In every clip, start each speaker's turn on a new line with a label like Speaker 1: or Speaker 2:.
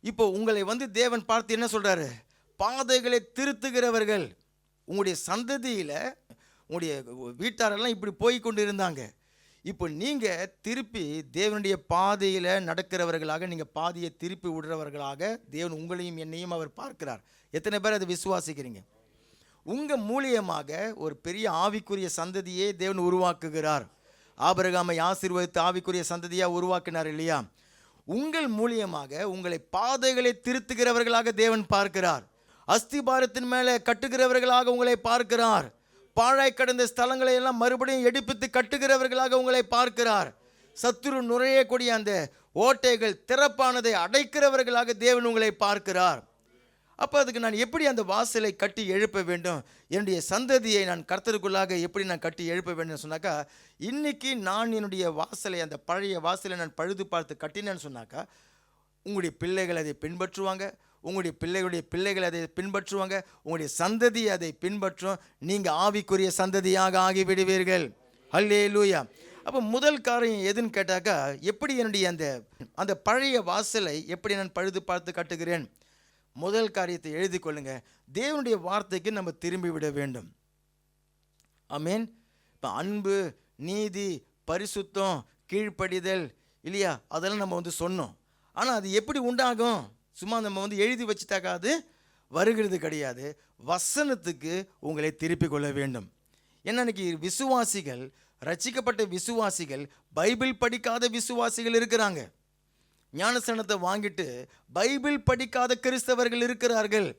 Speaker 1: இப்போ உங்களை தேவன் பார்த்து என்ன சொல்கிறாரு? பாதைகளை திருத்துகிறவர்கள். உங்களுடைய சந்ததியில் உங்களுடைய வீட்டாரெல்லாம் இப்படி போய் கொண்டு இருந்தாங்க. இப்போ நீங்கள் திருப்பி தேவனுடைய பாதையில் நடக்கிறவர்களாக, நீங்கள் பாதையை திருப்பி விடுறவர்களாக தேவன் உங்களையும் என்னையும் அவர் பார்க்கிறார். எத்தனை பேர் அதை விசுவாசிக்கிறீங்க? உங்கள் மூலியமாக ஒரு பெரிய ஆவிக்குரிய சந்ததியே தேவன் உருவாக்குகிறார். ஆபிரகாமை ஆசீர்வதித்து ஆவிக்குரிய சந்ததியாக உருவாக்கினார் இல்லையா? உங்கள் மூலியமாக உங்களை பாதைகளை திருத்துகிறவர்களாக தேவன் பார்க்கிறார். அஸ்திபாரத்தின் மேலே கட்டுகிறவர்களாக உங்களை பார்க்கிறார். பாழாய் கடந்த ஸ்தலங்களை எல்லாம் மறுபடியும் எடுப்பித்து கட்டுகிறவர்களாக உங்களை பார்க்கிறார். சத்துரு நுழையக்கூடிய அந்த ஓட்டைகள் திறப்பானதை அடைக்கிறவர்களாக தேவன் உங்களை பார்க்கிறார். அப்போ அதுக்கு நான் எப்படி அந்த வாசலை கட்டி எழுப்ப வேண்டும்? என்னுடைய சந்ததியை நான் கர்த்தருக்குள்ளாக எப்படி நான் கட்டி எழுப்ப வேண்டும் சொன்னாக்கா, இன்னைக்கு நான் என்னுடைய வாசலை, அந்த பழைய வாசலை நான் பழுது பார்த்து கட்டினேன்னு சொன்னாக்கா, உங்களுடைய பிள்ளைகள் அதை பின்பற்றுவாங்க, உங்களுடைய பிள்ளைகளுடைய பிள்ளைகள் அதை பின்பற்றுவாங்க, உங்களுடைய சந்ததி அதை பின்பற்றும். நீங்கள் ஆவிக்குரிய சந்ததியாக ஆகிவிடுவீர்கள். அல்லேலூயா. அப்போ முதல் காரியம் எதுன்னு கேட்டாக்கா, எப்படி என்னுடைய அந்த பழைய வாசலை எப்படி நான் பழுது பார்த்து கட்டுகிறேன்? முதல் காரியத்தை எழுதி கொள்ளுங்க. தேவனுடைய வார்த்தைக்கு நம்ம திரும்பி விட வேண்டும். ஆமேன். இப்போ அன்பு, நீதி, பரிசுத்தம், கீழ்ப்படிதல் இல்லையா, அதெல்லாம் நம்ம சொன்னோம். ஆனால் அது எப்படி உண்டாகும்? சும்மா நம்ம எழுதி வச்சுட்டாக்கா அது வருகிறது கிடையாது. வசனத்துக்கு உங்களை திருப்பி கொள்ள வேண்டும். என்னன்னைக்கு விசுவாசிகள், ரட்சிக்கப்பட்ட விசுவாசிகள், பைபிள் படிக்காத விசுவாசிகள் இருக்கிறாங்க. ஞானஸ்நானத்தை வாங்கிட்டு பைபிள் படிக்காத கிறிஸ்தவர்கள் இருக்கிறார்கள்.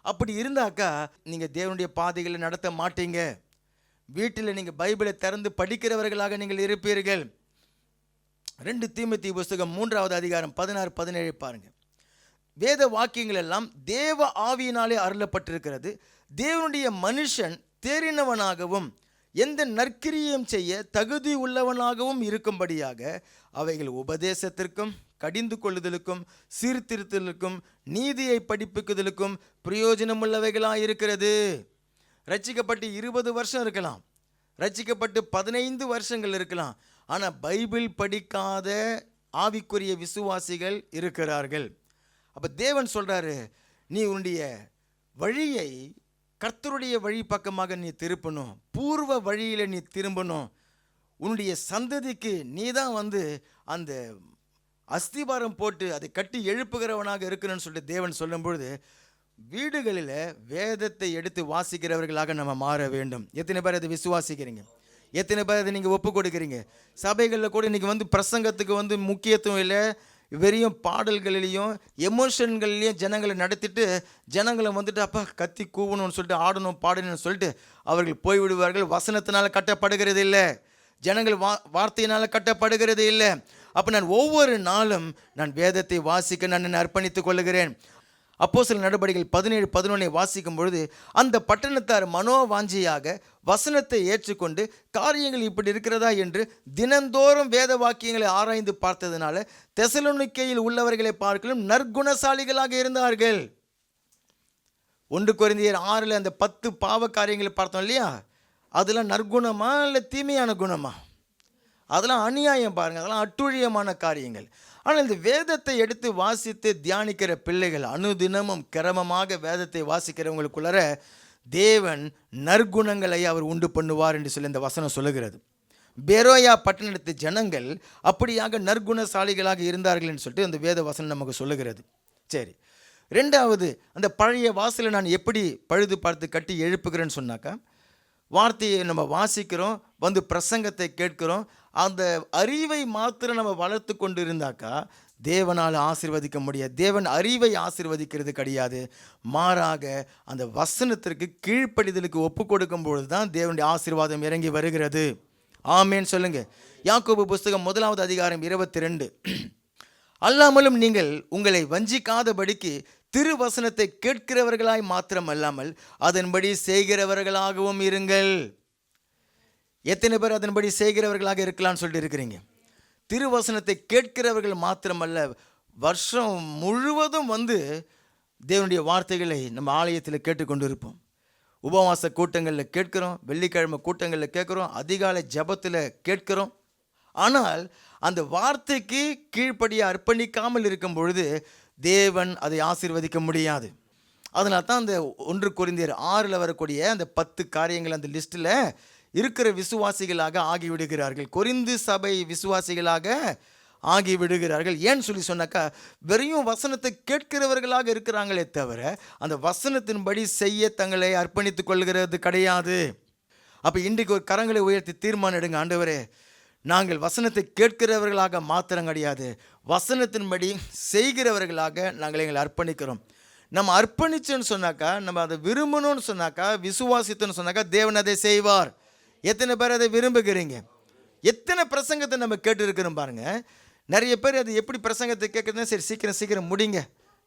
Speaker 1: அப்படி இருந்தாக்கா நீங்கள் தேவனுடைய பாதைகளை நடத்த மாட்டீங்க. வீட்டில் நீங்கள் பைபிளை திறந்து படிக்கிறவர்களாக நீங்கள் இருப்பீர்கள். 2 தீமோத்தேயு புஸ்தகம் 3வது அதிகாரம் 16-17 பாருங்க. வேத வாக்கியங்கள் எல்லாம் தேவ ஆவியினாலே அருளப்பட்டிருக்கிறது. தேவனுடைய மனுஷன் தேறினவனாகவும் எந்த நற்கிரியம் செய்ய தகுதி உள்ளவனாகவும் இருக்கும்படியாக அவைகள் உபதேசத்திற்கும், கடிந்து கொள்ளுதலுக்கும், சீர்திருத்தலுக்கும், நீதியை படிப்புக்குதலுக்கும் பிரயோஜனமுள்ளவைகளாக இருக்கிறது. ரட்சிக்கப்பட்டு 20 வருஷம் இருக்கலாம், ரட்சிக்கப்பட்டு 15 வருஷங்கள் இருக்கலாம். ஆனால் பைபிள் படிக்காத ஆவிக்குரிய விசுவாசிகள் இருக்கிறார்கள். அப்போ தேவன் சொல்கிறாரு, நீ உன்னுடைய வழியை கர்த்தருடைய வழி பக்கமாக நீ திருப்பணும், பூர்வ வழியில் நீ திரும்பணும். உன்னுடைய சந்ததிக்கு நீ தான் அந்த அஸ்திபாரம் போட்டு அதை கட்டி எழுப்புகிறவனாக இருக்கணும்னு சொல்லிட்டு தேவன் சொல்லும் பொழுது, வீடுகளில் வேதத்தை எடுத்து வாசிக்கிறவர்களாக நம்ம மாற வேண்டும். எத்தனை பேர் அதை விசுவாசிக்கிறீங்க? எத்தனை பேர் அதை நீங்கள் ஒப்பு கொடுக்குறீங்க? சபைகளில் கூட இன்றைக்கி பிரசங்கத்துக்கு முக்கியத்துவம் இல்லை, வெறியும் பாடல்களிலையும் எமோஷன்கள்லையும் ஜனங்களை நடத்திட்டு ஜனங்களை அப்பா கத்தி கூவணும்னு சொல்லிட்டு ஆடணும் பாடணும்னு சொல்லிட்டு அவர்கள் போய்விடுவார்கள். வசனத்தினால் கட்டப்படுகிறது இல்லை, ஜனங்கள் வார்த்தையினால் கட்டப்படுகிறது இல்லை. அப்போ நான் ஒவ்வொரு நாளும் நான் வேதத்தை வாசிக்க நான் என்னை அர்ப்பணித்துக் கொள்ளுகிறேன். அப்போஸ்தலர் நடபடிகள் 17-11 வாசிக்கும் பொழுது, அந்த பட்டணத்தார் மனோவாஞ்சியாக வசனத்தை ஏற்றுக்கொண்டு காரியங்கள் இப்படி இருக்கிறதா என்று தினந்தோறும் வேத வாக்கியங்களை ஆராய்ந்து பார்த்ததுனால தெசலோனிக்கேயில் உள்ளவர்களை பார்க்கலும் நற்குணசாலிகளாக இருந்தார்கள். 1 கொரிந்தியர் 6 அந்த 10 பாவ காரியங்களை பார்த்தோம் இல்லையா, அதெல்லாம் நற்குணமா இல்லை தீமையான குணமா? அதெல்லாம் அநியாயம் பாருங்கள், அதெல்லாம் அட்டுழியமான காரியங்கள். ஆனால் இந்த வேதத்தை எடுத்து வாசித்து தியானிக்கிற பிள்ளைகள், அனுதினமும் கிரமமாக வேதத்தை வாசிக்கிறவங்களுக்குள்ளார தேவன் நற்குணங்களை அவர் உண்டு பண்ணுவார் என்று சொல்லி இந்த வசனம் சொல்லுகிறது. பெரோயா பட்டணத்து ஜனங்கள் அப்படியாக நற்குணசாலிகளாக இருந்தார்கள் என்று சொல்லிட்டு அந்த வேத வசனம் நமக்கு சொல்லுகிறது. சரி, 2வது அந்த பழைய வாசலை நான் எப்படி பழுது பார்த்து கட்டி எழுப்புகிறேன்னு சொன்னாக்கா, வார்த்தையை நம்ம வாசிக்கிறோம், பிரசங்கத்தை கேட்கிறோம், அந்த அறிவை மாத்திரம் நம்ம வளர்த்து கொண்டு இருந்தாக்கா தேவனால் ஆசீர்வதிக்க முடியாது. தேவன் அறிவை ஆசீர்வதிக்கிறது கிடையாது, மாறாக அந்த வசனத்திற்கு கீழ்ப்படிதலுக்கு ஒப்பு கொடுக்கும் பொழுது தான் தேவனுடைய ஆசீர்வாதம் இறங்கி வருகிறது. ஆமேன் சொல்லுங்க. யாக்கோபு புஸ்தகம் 1வது அதிகாரம் 22. அல்லாமலும் நீங்கள் உங்களை வஞ்சிக்காதபடிக்கு திருவசனத்தை கேட்கிறவர்களாய் மாத்திரம் அல்லாமல் அதன்படி செய்கிறவர்களாகவும் இருங்கள். எத்தனை பேர் அதன்படி செய்கிறவர்களாக இருக்கலாம்னு சொல்லிட்டு இருக்கிறீங்க? திருவசனத்தை கேட்கிறவர்கள் மாத்திரமல்ல, வருஷம் முழுவதும் தேவனுடைய வார்த்தைகளை நம்ம ஆலயத்தில் கேட்டுக்கொண்டு இருப்போம். உபவாச கூட்டங்களில் கேட்கிறோம், வெள்ளிக்கிழமை கூட்டங்களில் கேட்குறோம், அதிகாலை ஜபத்தில் கேட்கிறோம். ஆனால் அந்த வார்த்தைக்கு கீழ்ப்படிய அர்ப்பணிக்காமல் இருக்கும் பொழுது தேவன் அதை ஆசீர்வதிக்க முடியாது. அதனால தான் அந்த 1 கொரிந்தியர் 6 வரக்கூடிய அந்த 10 காரியங்கள் அந்த லிஸ்ட்டில் இருக்கிற விசுவாசிகளாக ஆகிவிடுகிறார்கள். கொரிந்து சபை விசுவாசிகளாக ஆகிவிடுகிறார்கள். ஏன்னு சொன்னாக்கா, வெறும் வசனத்தை கேட்கிறவர்களாக இருக்கிறாங்களே தவிர அந்த வசனத்தின்படி செய்ய தங்களை அர்ப்பணித்து கொள்கிறது கிடையாது. அப்போ இன்றைக்கு ஒரு கரங்களை உயர்த்தி தீர்மானம் எடுங்க, ஆண்டவரே, நாங்கள் வசனத்தை கேட்கிறவர்களாக மாத்திரம் கிடையாது, வசனத்தின்படி செய்கிறவர்களாக நாங்கள் எங்களை அர்ப்பணிக்கிறோம். நம்ம அர்ப்பணிச்சோன்னு சொன்னாக்கா, நம்ம அதை விரும்பணும்னு சொன்னாக்கா, விசுவாசித்தோன்னு சொன்னாக்கா தேவன் அதை செய்வார். எத்தனை பேர் அதை விரும்புகிறீங்க? எத்தனை பிரசங்கத்தை நம்ம கேட்டு இருக்கிறோம் பாருங்க. நிறைய பேர் அது எப்படி பிரசங்கத்தை கேட்குறதுனா, சரி சீக்கிரம் முடிங்க,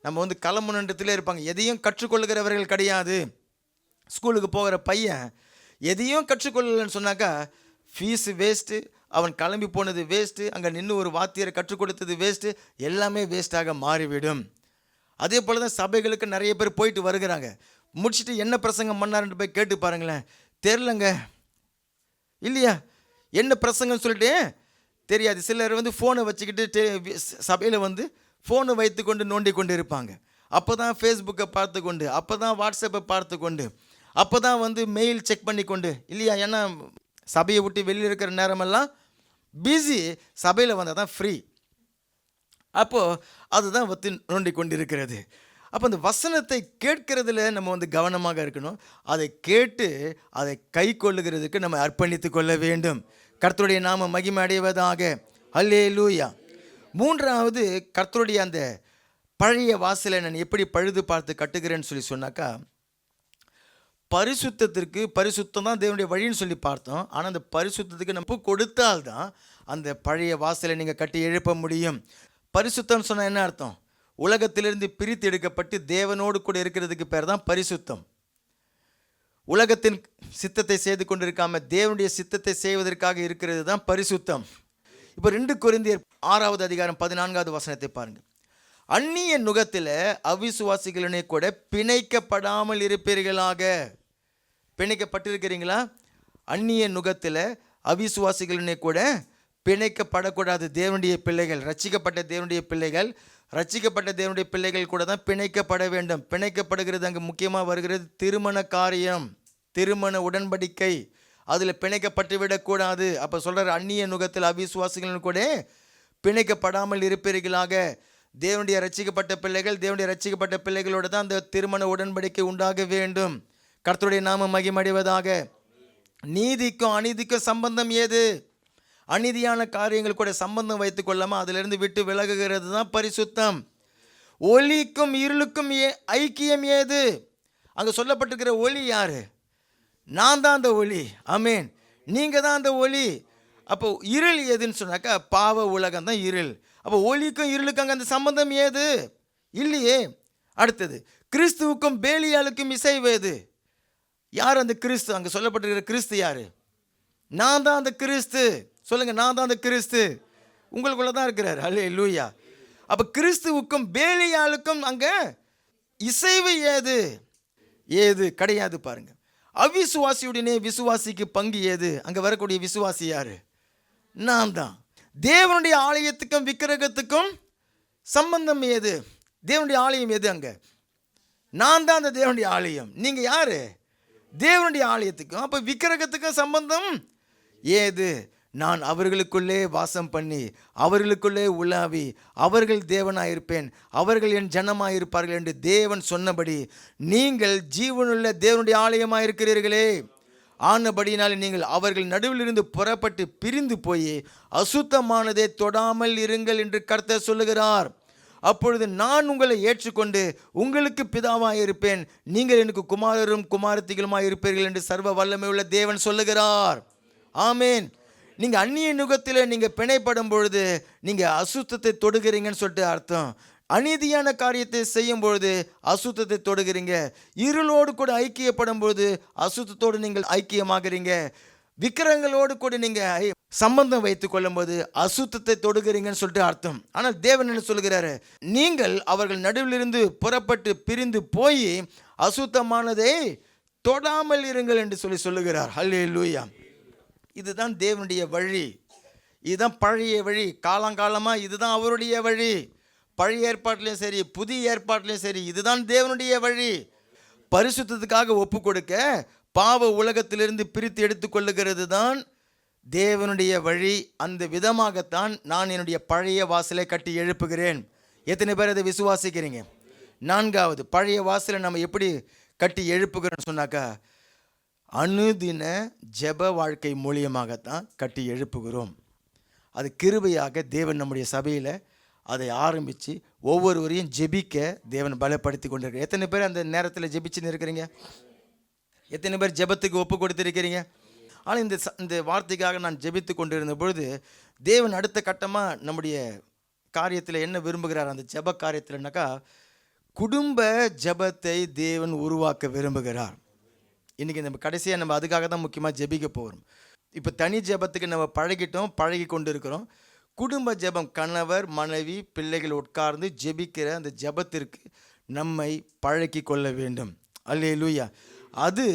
Speaker 1: நம்ம கிளம்பணுன்றதுல இருப்பாங்க. எதையும் கற்றுக்கொள்கிறவர்கள் கிடையாது. ஸ்கூலுக்கு போகிற பையன் எதையும் கற்றுக்கொள்ளலன்னு சொன்னாக்கா ஃபீஸு வேஸ்ட்டு, அவன் கிளம்பி போனது வேஸ்ட்டு, அங்கே நின்று ஒரு வாத்தியரை கற்றுக் கொடுத்தது வேஸ்ட்டு, எல்லாமே வேஸ்ட்டாக மாறிவிடும். அதே போல் தான் சபைகளுக்கு நிறைய பேர் போயிட்டு வருகிறாங்க. முடிச்சுட்டு என்ன பிரசங்கம் பண்ணாருன்னு போய் கேட்டு பாருங்களேன், தெரிலங்க, இல்லையா, என்ன பிரசங்கன்னு சொல்லிட்டு தெரியாது. சிலர் ஃபோனை வச்சுக்கிட்டு சபையில் ஃபோனை வைத்து கொண்டு நோண்டி கொண்டு இருப்பாங்க. அப்போ தான் ஃபேஸ்புக்கை பார்த்து கொண்டு, அப்போ தான் வாட்ஸ்அப்பை பார்த்து கொண்டு, அப்போ தான் மெயில் செக் பண்ணி கொண்டு, இல்லையா, ஏன்னா சபையை விட்டு வெளியில் இருக்கிற நேரமெல்லாம் பிஸி, சபையில் வந்தால் தான் ஃப்ரீ. அப்போது அதுதான் நோண்டி கொண்டு இருக்கிறது. அப்போ அந்த வசனத்தை கேட்கறதுல நம்ம கவனமாக இருக்கணும். அதை கேட்டு அதை கை கொள்ளுகிறதுக்கு நம்ம அர்ப்பணித்து கொள்ள வேண்டும். கர்த்தருடைய நாம மகிமை அடைவதாக. அல்லேலூயா. 3வது, கர்த்தருடைய அந்த பழைய வாசலை நான் எப்படி பழுது பார்த்து கட்டுகிறேன்னு சொன்னாக்கா, பரிசுத்தத்திற்கு, பரிசுத்தம் தான் தேவனுடைய வழின்னு சொல்லி பார்த்தோம். ஆனால் அந்த பரிசுத்தத்துக்கு நம்ம கொடுத்தால்தான் அந்த பழைய வாசலை நீங்கள் கட்டி எழுப்ப முடியும். பரிசுத்தம்னு சொன்னால் என்ன அர்த்தம்? உலகத்திலிருந்து பிரித்து எடுக்கப்பட்டு தேவனோடு கூட இருக்கிறதுக்கு பேர் தான் பரிசுத்தம். உலகத்தின் சித்தத்தை செய்து கொண்டு இருக்காம தேவனுடைய சித்தத்தை செய்வதற்காக இருக்கிறது தான் பரிசுத்தம். இப்போ 2 கொரிந்தியர் 6வது அதிகாரம் 14வது வசனத்தை பாருங்கள். அந்நிய நுகத்தில் அவிசுவாசிகளுடனே கூட பிணைக்கப்படாமல் இருப்பீர்களாக. பிணைக்கப்பட்டிருக்கிறீங்களா? அந்நிய நுகத்தில் அவிசுவாசிகளுடனே கூட பிணைக்கப்படக்கூடாது. தேவனுடைய பிள்ளைகள், ரட்சிக்கப்பட்ட தேவனுடைய பிள்ளைகள், ரட்சிக்கப்பட்ட தேவனுடைய பிள்ளைகள் கூட தான் பிணைக்கப்பட வேண்டும். பிணைக்கப்படுகிறது அங்கே முக்கியமாக வருகிறது திருமண காரியம், திருமண உடன்படிக்கை, அதில் பிணைக்கப்பட்டு விடக்கூடாது. அப்போ சொல்கிறார், அந்நிய நுகத்தில் அவிசுவாசிகளும் கூட பிணைக்கப்படாமல் இருப்பீர்களாக. தேவனுடைய ரட்சிக்கப்பட்ட பிள்ளைகள், தேவனுடைய ரட்சிக்கப்பட்ட பிள்ளைகளோடு தான் அந்த திருமண உடன்படிக்கை உண்டாக வேண்டும். கர்த்தருடைய நாம மகிமையடைவதாக. நீதிக்கும் அநீதிக்கும் சம்பந்தம் ஏது? அநீதியான காரியங்கள் கூட சம்பந்தம் வைத்துக் கொள்ளாமல் அதிலிருந்து விட்டு விலகுகிறது தான் பரிசுத்தம். ஒளிக்கும் இருளுக்கும் ஐக்கியம் ஏது? அங்கே சொல்லப்பட்டிருக்கிற ஒளி யாரு? நான் தான் அந்த ஒளி. ஆமேன். நீங்கள் தான் அந்த ஒளி. அப்போ இருள் ஏதுன்னு சொன்னாக்கா பாவ உலகம் தான் இருள். அப்போ ஒளிக்கும் இருளுக்கும் அங்கே அந்த சம்பந்தம் ஏது? இல்லையே. அடுத்தது, கிறிஸ்துவுக்கும் பேலியாளுக்கும் இசைவேது. யார் அந்த கிறிஸ்து? அங்கே சொல்லப்பட்டிருக்கிற கிறிஸ்து யார்? நான் தான் அந்த கிறிஸ்து. சொல்லுங்கள், நான் தான் அந்த கிறிஸ்து. உங்களுக்குள்ள தான் இருக்கிறார். அல்லேலூயா. அப்போ கிறிஸ்துவுக்கும் பேலியாளுக்கும் அங்கே இசைவு ஏது? ஏது கிடையாது. பாருங்க, அவிசுவாசியுடனே விசுவாசிக்கு பங்கு ஏது? அங்கே வரக்கூடிய விசுவாசி யாரு? நான் தான். தேவனுடைய ஆலயத்துக்கும் விக்கிரகத்துக்கும் சம்பந்தம் ஏது? தேவனுடைய ஆலயம் எது? அங்கே நான் தான் அந்த தேவனுடைய ஆலயம். நீங்கள் யாரு? தேவனுடைய ஆலயத்துக்கும் அப்போ விக்கிரகத்துக்கும் சம்பந்தம் ஏது? நான் அவர்களுக்குள்ளே வாசம் பண்ணி அவர்களுக்குள்ளே உலாவி அவர்கள் தேவனாயிருப்பேன், அவர்கள் என் ஜனமாயிருப்பார்கள் என்று தேவன் சொன்னபடி நீங்கள் ஜீவனுள்ள தேவனுடைய ஆலயமாயிருக்கிறீர்களே. ஆனபடினாலே நீங்கள் அவர்கள் நடுவில் இருந்து புறப்பட்டு பிரிந்து போய் அசுத்தமானதை தொடாமல் இருங்கள் என்று கர்த்தர் சொல்லுகிறார். அப்பொழுது நான் உங்களை ஏற்றுக்கொண்டு உங்களுக்கு பிதாவாக இருப்பேன், நீங்கள் எனக்கு குமாரரும் குமாரத்திகளுமாய் இருப்பீர்கள் என்று சர்வ வல்லமை உள்ள தேவன் சொல்லுகிறார். ஆமேன். நீங்கள் அந்நிய நுகத்தில் நீங்கள் பிணைப்படும் பொழுது நீங்கள் அசுத்தத்தை தொடுகிறீங்கன்னு சொல்லிட்டு அர்த்தம். அநீதியான காரியத்தை செய்யும் பொழுது அசுத்தத்தை தொடுகிறீங்க. இருளோடு கூட ஐக்கியப்படும் பொழுது அசுத்தத்தோடு நீங்கள் ஐக்கியமாகிறீங்க. விக்கிரங்களோடு கூட நீங்கள் சம்பந்தம் வைத்துக் கொள்ளும் போது அசுத்தத்தை தொடுகிறீங்கன்னு சொல்லிட்டு அர்த்தம். ஆனால் தேவன் என்ன சொல்கிறாரு? நீங்கள் அவர்கள் நடுவிலிருந்து புறப்பட்டு பிரிந்து போய் அசுத்தமானதை தொடாமல் இருங்கள் என்று சொல்லுகிறார். ஹல்லேலூயா. இதுதான் தேவனுடைய வழி. இதுதான் பழைய வழி. காலங்காலமாக இதுதான் அவருடைய வழி. பழைய ஏற்பாட்டிலையும் சரி, புதிய ஏற்பாட்டிலையும் சரி, இதுதான் தேவனுடைய வழி. பரிசுத்தத்துக்காக ஒப்பு கொடுக்க பாவ உலகத்திலிருந்து பிரித்து எடுத்துக்கொள்ளுகிறது தான் தேவனுடைய வழி. அந்த விதமாகத்தான் நான் என்னுடைய பழைய வாசலை கட்டி எழுப்புகிறேன். எத்தனை பேர் அதை விசுவாசிக்கிறீங்க? நான்காவது, பழைய வாசலை நம்ம எப்படி கட்டி எழுப்புகிறோன்னு சொன்னாக்கா, அனுதின ஜெப வாழ்க்கை மூலியமாகத்தான் கட்டி எழுப்புகிறோம். அது கிருபையாக தேவன் நம்முடைய சபையில் அதை ஆரம்பித்து ஒவ்வொருவரையும் ஜெபிக்க தேவன் பலப்படுத்தி கொண்டிருக்க. எத்தனை பேர் அந்த நேரத்தில் ஜெபிச்சுன்னு இருக்கிறீங்க? எத்தனை பேர் ஜெபத்துக்கு ஒப்பு கொடுத்துருக்கிறீங்க? ஆனால் இந்த வார்த்தைக்காக நான் ஜெபித்து கொண்டிருந்த பொழுது தேவன் அடுத்த கட்டமாக நம்முடைய காரியத்தில் என்ன விரும்புகிறார்? அந்த ஜெப காரியத்தில்னாக்கா, குடும்ப ஜெபத்தை தேவன் உருவாக்க விரும்புகிறார். இன்றைக்கி நம்ம கடைசியாக நம்ம அதுக்காக தான் முக்கியமாக ஜெபிக்க போகிறோம். இப்போ தனி ஜெபத்துக்கு நம்ம பழகி கொண்டு இருக்கிறோம். குடும்ப ஜெபம், கணவர் மனைவி பிள்ளைகள் உட்கார்ந்து ஜெபிக்கிற அந்த ஜெபத்திற்கு நம்மை பழக்கி கொள்ள வேண்டும். அல்லேலூயா. அது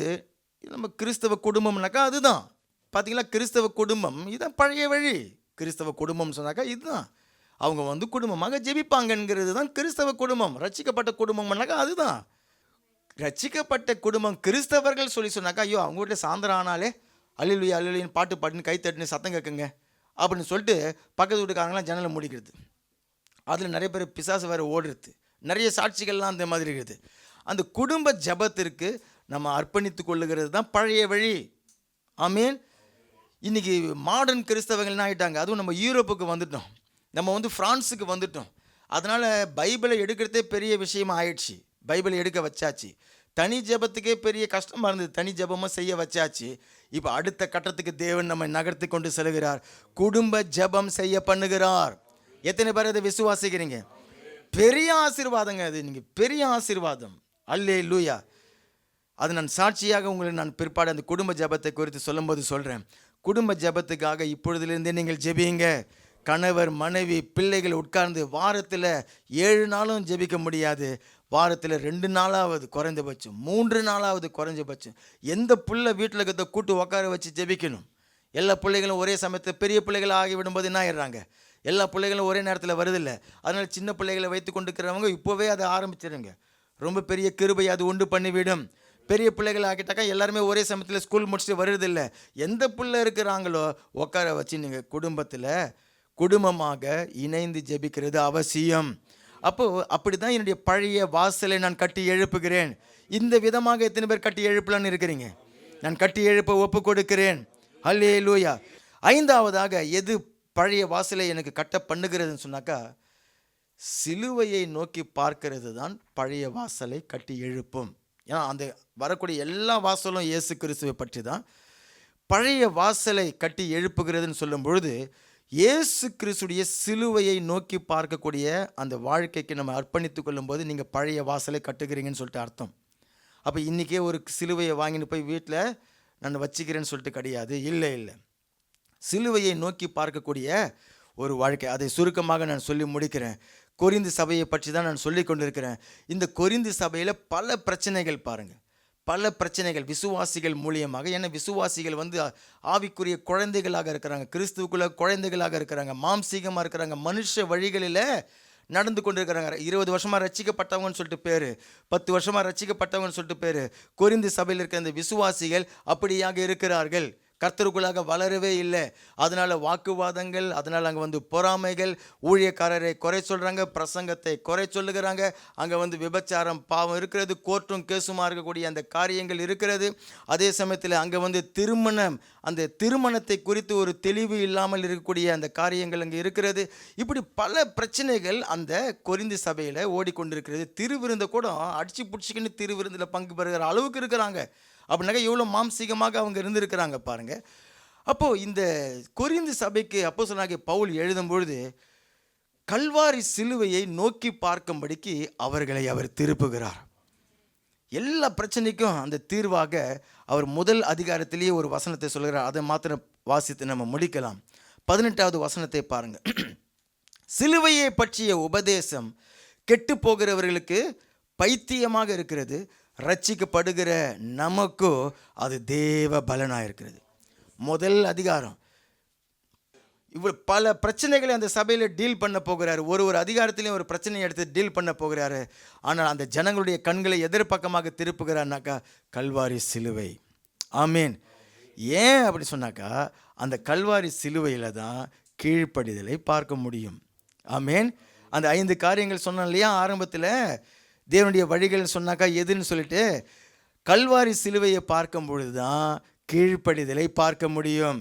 Speaker 1: நம்ம கிறிஸ்தவ குடும்பம்னாக்கா அதுதான். பார்த்தீங்களா, கிறிஸ்தவ குடும்பம் இதுதான் பழைய வழி. கிறிஸ்தவ குடும்பம் சொன்னாக்கா இதுதான். அவங்க குடும்பமாக ஜெபிப்பாங்கங்கிறது தான் கிறிஸ்தவ குடும்பம். ரட்சிக்கப்பட்ட குடும்பம்னாக்கா அதுதான். ரட்சிக்கப்பட்ட குடும்பம் கிறிஸ்தவர்கள் சொன்னாக்கா, ஐயோ அவங்க வீட்டில் சாயந்தரம் ஆனாலே அல்லேலூயா அல்லேலூயான்னு பாட்டு பாட்டுன்னு கை தட்டுன்னு சத்தம் கேட்குங்க அப்படின்னு சொல்லிட்டு பக்கத்து வீட்டுக்காரங்களாம் ஜன்னலை மூடிக்கிறது. அதில் நிறைய பேர் பிசாசு வேறு ஓடுறது. நிறைய சாட்சிகள்லாம் அந்த மாதிரி இருக்குது. அந்த குடும்ப ஜெபத்திற்கு நம்ம அர்ப்பணித்து கொள்ளுகிறது தான் பழைய வழி. ஆமீன். இன்றைக்கி மாடர்ன் கிறிஸ்தவங்கள் என்ன ஆகிட்டாங்க? அதுவும் நம்ம யூரோப்புக்கு வந்துட்டோம், நம்ம ஃப்ரான்ஸுக்கு வந்துட்டோம். அதனால் பைபிளை எடுக்கிறதே பெரிய விஷயமா ஆயிடுச்சு. பைபிளை எடுக்க வச்சாச்சு. தனி ஜெபத்துக்கே பெரிய கஷ்டமாக இருந்தது, தனி ஜெபமாக செய்ய வச்சாச்சு. இப்போ அடுத்த கட்டத்துக்கு தேவன் நம்ம நகர்த்தி கொண்டு செல்கிறார். குடும்ப ஜெபம் செய்ய பண்ணுகிறார். எத்தனை பேர் அதை விசுவாசிக்கிறீங்க? பெரிய ஆசீர்வாதங்க அது. நீங்கள் பெரிய ஆசீர்வாதம். அல்லேலூயா. அது நான் சாட்சியாக உங்களுக்கு நான் பிற்பாடு அந்த குடும்ப ஜெபத்தை குறித்து சொல்லும்போது சொல்கிறேன். குடும்ப ஜெபத்துக்காக இப்பொழுதுலேருந்தே நீங்கள் ஜெபியுங்க. கணவர் மனைவி பிள்ளைகள் உட்கார்ந்து வாரத்தில் 7 நாளும் ஜெபிக்க முடியாது, வாரத்தில் 2 நாளாவது குறைஞ்சபட்சம், 3 நாளாவது குறைஞ்சபட்சம். எந்த பிள்ளை வீட்டில் இருக்கிறத கூட்டு உட்கார வச்சு ஜெபிக்கணும். எல்லா பிள்ளைகளும் ஒரே சமயத்தில் பெரிய பிள்ளைகள் ஆகிவிடும்போது என்ன ஆயிடுறாங்க? எல்லா பிள்ளைகளும் ஒரே நேரத்தில் வருதில்லை. அதனால் சின்ன பிள்ளைகளை வைத்து கொண்டு இருக்கிறவங்க இப்போவே அதை ஆரம்பிச்சிடுங்க. ரொம்ப பெரிய கிருபை அது உண்டு பண்ணிவிடும். பெரிய பிள்ளைகள் ஆகிட்டாக்கா எல்லாருமே ஒரே சமயத்தில் ஸ்கூல் முடிச்சுட்டு வருதில்லை. எந்த பிள்ளை இருக்கிறாங்களோ உட்கார வச்சு நீங்கள் குடும்பமாக இணைந்து ஜெபிக்கிறது அவசியம். அப்போது அப்படி தான் என்னுடைய பழைய வாசலை நான் கட்டி எழுப்புகிறேன். இந்த விதமாக எத்தனை பேர் கட்டி எழுப்பலான்னு இருக்கிறீங்க? நான் கட்டி எழுப்ப ஒப்பு கொடுக்கிறேன். அல்லேலூயா. 5வதாக எது பழைய வாசலை எனக்கு கட்ட பண்ணுகிறதுன்னு சொன்னாக்கா, சிலுவையை நோக்கி பார்க்கிறது தான் பழைய வாசலை கட்டி எழுப்பும். ஏன்னா அந்த வரக்கூடிய எல்லா வாசலும் இயேசு கிறிஸ்துவை பற்றி தான். பழைய வாசலை கட்டி எழுப்புகிறதுன்னு சொல்லும் பொழுது இயேசு கிறிஸ்துடைய சிலுவையை நோக்கி பார்க்கக்கூடிய அந்த வாழ்க்கைக்கு நம்ம அர்ப்பணித்து கொள்ளும்போது நீங்கள் பழைய வாசலை கட்டுகிறீங்கன்னு சொல்லிட்டு அர்த்தம். அப்போ இன்றைக்கே ஒரு சிலுவையை வாங்கின்னு போய் வீட்டில் நான் வச்சுக்கிறேன்னு சொல்லிட்டு கிடையாது. இல்லை, சிலுவையை நோக்கி பார்க்கக்கூடிய ஒரு வாழ்க்கை. அதை சுருக்கமாக நான் சொல்லி முடிக்கிறேன். கொரிந்து சபையை பற்றி தான் நான் சொல்லி கொண்டிருக்கிறேன். இந்த கொரிந்து சபையில் பல பிரச்சனைகள் பாருங்கள், பல பிரச்சனைகள் விசுவாசிகள் மூலியமாக. ஏன்னா விசுவாசிகள் ஆவிக்குரிய குழந்தைகளாக இருக்கிறாங்க, கிறிஸ்துவுக்குள்ள குழந்தைகளாக இருக்கிறாங்க, மாம்சீகமாக இருக்கிறாங்க, மனுஷ வழிகளில் நடந்து கொண்டு இருக்கிறாங்க. 20 வருஷமாக ரட்சிக்கப்பட்டவங்கன்னு சொல்லிட்டு பேர், 10 வருஷமாக ரட்சிக்கப்பட்டவங்கன்னு சொல்லிட்டு பேர். கொரிந்து சபையில் இருக்கிற இந்த விசுவாசிகள் அப்படியாக இருக்கிறார்கள். கர்த்தருக்குள்ளாக வளரவே இல்லை. அதனால் வாக்குவாதங்கள், அதனால் அங்கே பொறாமைகள், ஊழியக்காரரை குறை சொல்கிறாங்க, பிரசங்கத்தை குறை சொல்லுகிறாங்க. அங்கே விபச்சாரம் பாவம் இருக்கிறது, கோர்ட்டும் கேசுமாக இருக்கக்கூடிய அந்த காரியங்கள் இருக்கிறது. அதே சமயத்தில் அங்கே திருமணம், அந்த திருமணத்தை குறித்து ஒரு தெளிவு இல்லாமல் இருக்கக்கூடிய அந்த காரியங்கள் அங்கே இருக்கிறது. இப்படி பல பிரச்சனைகள் அந்த கொரிந்து சபையில் ஓடிக்கொண்டிருக்கிறது. திருவிருந்தை கூட அடிச்சு பிடிச்சிக்கின்னு திருவிருந்தில் பங்கு பெறுகிற அளவுக்கு இருக்கிறாங்க. அப்படின்னாக்கா எவ்வளோ மாம்சீகமாக அவங்க இருந்திருக்கிறாங்க பாருங்கள். அப்போது இந்த கொரிந்து சபைக்கு அப்போஸ்தலனாகிய பவுல் எழுதும்பொழுது கல்வாரி சிலுவையை நோக்கி பார்க்கும்படிக்கு அவர்களை அவர் திருப்புகிறார். எல்லா பிரச்சனைக்கும் அந்த தீர்வாக அவர் முதல் அதிகாரத்திலேயே ஒரு வசனத்தை சொல்கிறார். அதை மாத்திரம் வாசித்து நம்ம முடிக்கலாம். 18வது வசனத்தை பாருங்கள். சிலுவையை பற்றிய உபதேசம் கெட்டு போகிறவர்களுக்கு பைத்தியமாக இருக்கிறது, ரட்சிக்கப்படுகிற நமக்கோ அது தேவ பலனாக இருக்கிறது. முதல் அதிகாரம் இவ்வளோ பல பிரச்சனைகளை அந்த சபையில் டீல் பண்ண போகிறாரு. ஒரு அதிகாரத்திலையும் ஒரு பிரச்சனையை எடுத்து டீல் பண்ண போகிறாரு. ஆனால் அந்த ஜனங்களுடைய கண்களை எதிர்பக்கமாக திருப்புகிறார்னாக்கா கல்வாரி சிலுவை. ஆமீன். ஏன் அப்படி சொன்னாக்கா அந்த கல்வாரி சிலுவையில் தான் கீழ்ப்படிதலை பார்க்க முடியும். ஆமீன். அந்த 5 காரியங்கள் சொன்னோம் இல்லையா ஆரம்பத்தில், தேவனுடைய வழிகள் சொன்னாக்கா எதுன்னு சொல்லிட்டு, கல்வாரி சிலுவையை பார்க்கும் பொழுது தான் கீழ்ப்படிதலை பார்க்க முடியும்.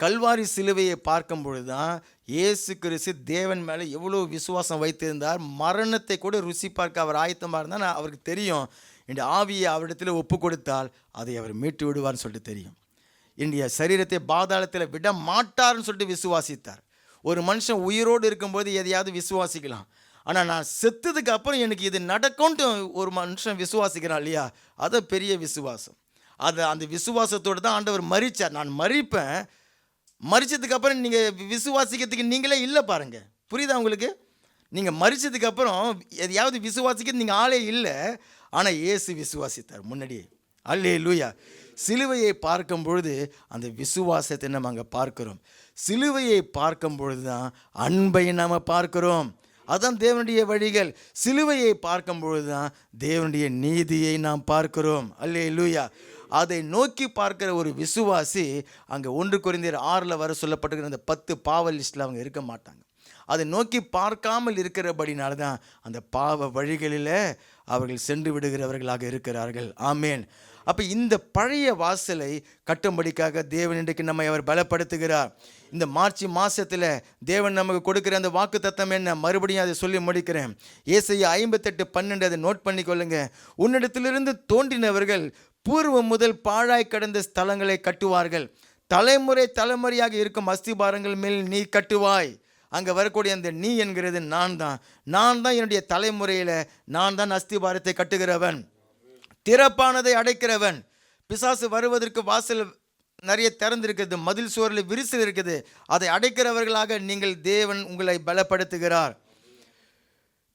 Speaker 1: கல்வாரி சிலுவையை பார்க்கும் பொழுது தான் இயேசு கிறிஸ்து தேவன் மேலே எவ்வளோ விசுவாசம் வைத்திருந்தார், மரணத்தை கூட ருசி பார்க்க அவர் ஆயத்தமாக இருந்தால் அவருக்கு தெரியும், இந்த ஆவியை அவரிடத்தில் ஒப்பு கொடுத்தால் அதை அவர் மீட்டு விடுவார்னு சொல்லிட்டு தெரியும். என்னுடைய சரீரத்தை பாதாளத்தில் விட மாட்டார்னு சொல்லிட்டு விசுவாசித்தார். ஒரு மனுஷன் உயிரோடு இருக்கும்போது எதையாவது விசுவாசிக்கலாம், ஆனால் நான் செத்ததுக்கு அப்புறம் எனக்கு இது நடக்கும்ட்டு ஒரு மனுஷன் விசுவாசிக்கிறான் இல்லையா, அது பெரிய விசுவாசம். அந்த விசுவாசத்தோடு தான் ஆண்டவர் மரித்தார். நான் மரிப்பேன், மரிச்சதுக்கு அப்புறம் நீங்கள் விசுவாசிக்கிறதுக்கு நீங்களே இல்லை பாருங்கள். புரியுதா உங்களுக்கு? நீங்கள் மரிச்சதுக்கு அப்புறம் எதையாவது விசுவாசிக்கிறது நீங்கள் ஆளே இல்லை, ஆனால் இயேசு விசுவாசித்தார் முன்னாடியே. அல்லேலூயா. சிலுவையை பார்க்கும் பொழுது அந்த விசுவாசத்தை நம்ம அங்கே பார்க்கிறோம். சிலுவையை பார்க்கும் பொழுது தான் அன்பை நம்ம பார்க்கிறோம். அதுதான் தேவனுடைய வழிகள். சிலுவையை பார்க்கும் பொழுது தான் தேவனுடைய நீதியை நாம் பார்க்கிறோம். அல்லேலூயா. அதை நோக்கி பார்க்கிற ஒரு விசுவாசி அங்கே 1 கொரிந்தியர் 6 வர சொல்லப்பட்டிருக்கிற அந்த 10 பாவ லிஸ்ட்டில் அவங்க இருக்க மாட்டாங்க. அதை நோக்கி பார்க்காமல் இருக்கிறபடினால தான் அந்த பாவ வழிகளில் அவர்கள் சென்று விடுகிறவர்களாக இருக்கிறார்கள். ஆமேன். அப்போ இந்த பழைய வாசலை கட்டும்படிக்காக தேவன் இன்றைக்கு நம்மை அவர் பலப்படுத்துகிறார். இந்த மார்ச் மாதத்தில் தேவன் நமக்கு கொடுக்குற அந்த வாக்கு தத்தம் என்ன, மறுபடியும் அதை சொல்லி முடிக்கிறேன். ஏசாயா 58:12 அதை நோட் பண்ணி கொள்ளுங்க. உன்னிடத்திலிருந்து தோன்றினவர்கள் பூர்வம் முதல் பாழாய் கடந்த ஸ்தலங்களை கட்டுவார்கள், தலைமுறை தலைமுறையாக இருக்கும் அஸ்திபாரங்கள் மேல் நீ கட்டுவாய். அங்கே வரக்கூடிய அந்த நீ என்கிறது நான் தான் என்னுடைய தலைமுறையில் நான் தான் அஸ்திபாரத்தை கட்டுகிறவன், திறப்பானதை அடைக்கிறவன். பிசாசு வருவதற்கு வாசல் நிறைய திறந்திருக்கிறது, மதில் சுவரில் விரிசல் இருக்குது, அதை அடைக்கிறவர்களாக நீங்கள் தேவன் உங்களை பலப்படுத்துகிறார்.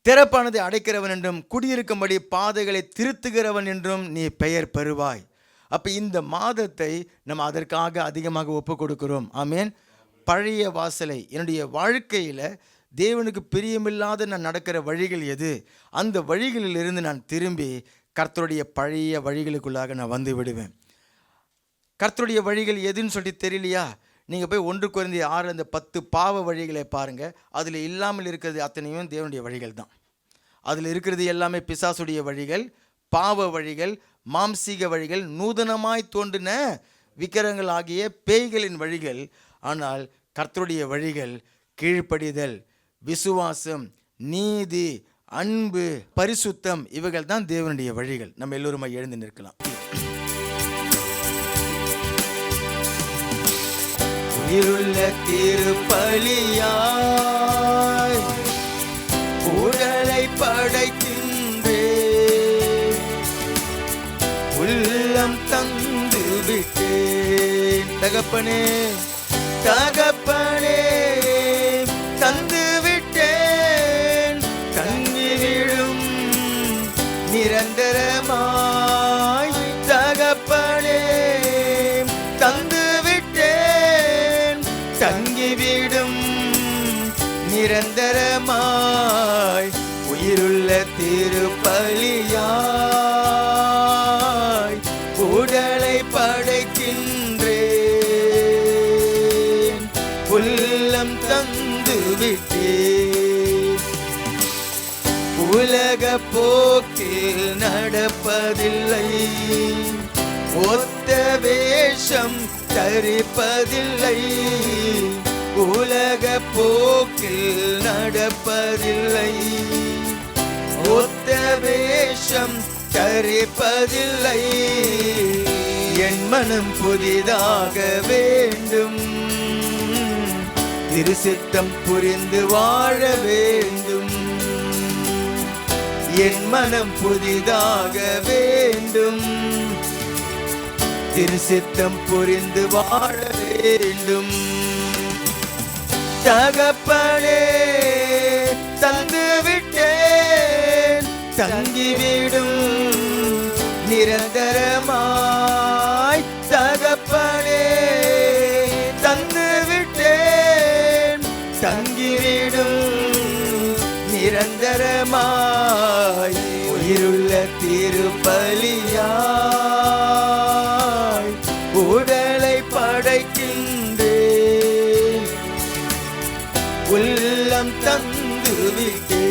Speaker 1: திறப்பானதை அடைக்கிறவன் என்றும் குடியிருக்கும்படி பாதைகளை திருத்துகிறவன் என்றும் நீ பெயர் பெறுவாய். அப்போ இந்த மாதத்தை நம்ம அதற்காக அதிகமாக ஒப்பு கொடுக்கிறோம். ஆமேன். பழைய வாசலை, என்னுடைய வாழ்க்கையில் தேவனுக்கு பிரியமில்லாத நான் நடக்கிற வழிகள் எது, அந்த வழிகளில் இருந்து நான் திரும்பி கர்த்தருடைய பழைய வழிகளுக்குள்ளாக நான் வந்து விடுவேன். கர்த்தருடைய வழிகள் எதுன்னு சொல்லிட்டு தெரியலையா, நீங்கள் போய் 1 கொரிந்தியர் 6 அந்த 10 பாவ வழிகளை பாருங்கள். அதில் இல்லாமல் இருக்கிறது அத்தனையும் தேவனுடைய வழிகள் தான். அதில் இருக்கிறது எல்லாமே பிசாசுடைய வழிகள், பாவ வழிகள், மாம்சீக வழிகள், நூதனமாய் தோன்றின விக்கிரங்கள் ஆகிய பேய்களின் வழிகள். ஆனால் கர்த்தருடைய வழிகள் கீழ்ப்படிதல், விசுவாசம், நீதி, அன்பு, பரிசுத்தம், இவைகள் தான் தேவனுடைய வழிகள். நம்ம எல்லோருமா எழுந்து நிற்கலாம். உயிருள்ள திருப்பலியாய் உடலை படைக்கின்றேன், உள்ளம் தந்து விட்டேன். தகப்பனே தகப்பனே தந்து விட்டேன், தங்கிவிடும் நிரந்தரமாய். தகப்பனே தந்து விட்டேன், தங்கிவிடும் நிரந்தரமாய். உயிருள்ள திருப்பலியாய் உடலை படைக்கின்றேன், உள்ளம் தந்து விட்டேன். உலக போக்கில் நடப்பதில்லை, ஒத்த வேஷம் தரிப்பதில்லை. உலக போக்கில் நடப்பதில்லை, ஒத்த வேஷம் தரிப்பதில்லை. என் மனம் புதிதாக வேண்டும், திருசித்தம் புரிந்து வாழ வேண்டும். என் மனம் புதிதாக வேண்டும், திருசித்தம் புரிந்து வாழ வேண்டும். தகப்பனே தந்து விட்டேன், தங்கிவிடும் நிரந்தரமாய். தகப்பனே தந்து விட்டேன், உயிருள்ள திருப்பலியாய் உடலை படைக்கின்றேன், உள்ளம் தந்து விட்டேன்.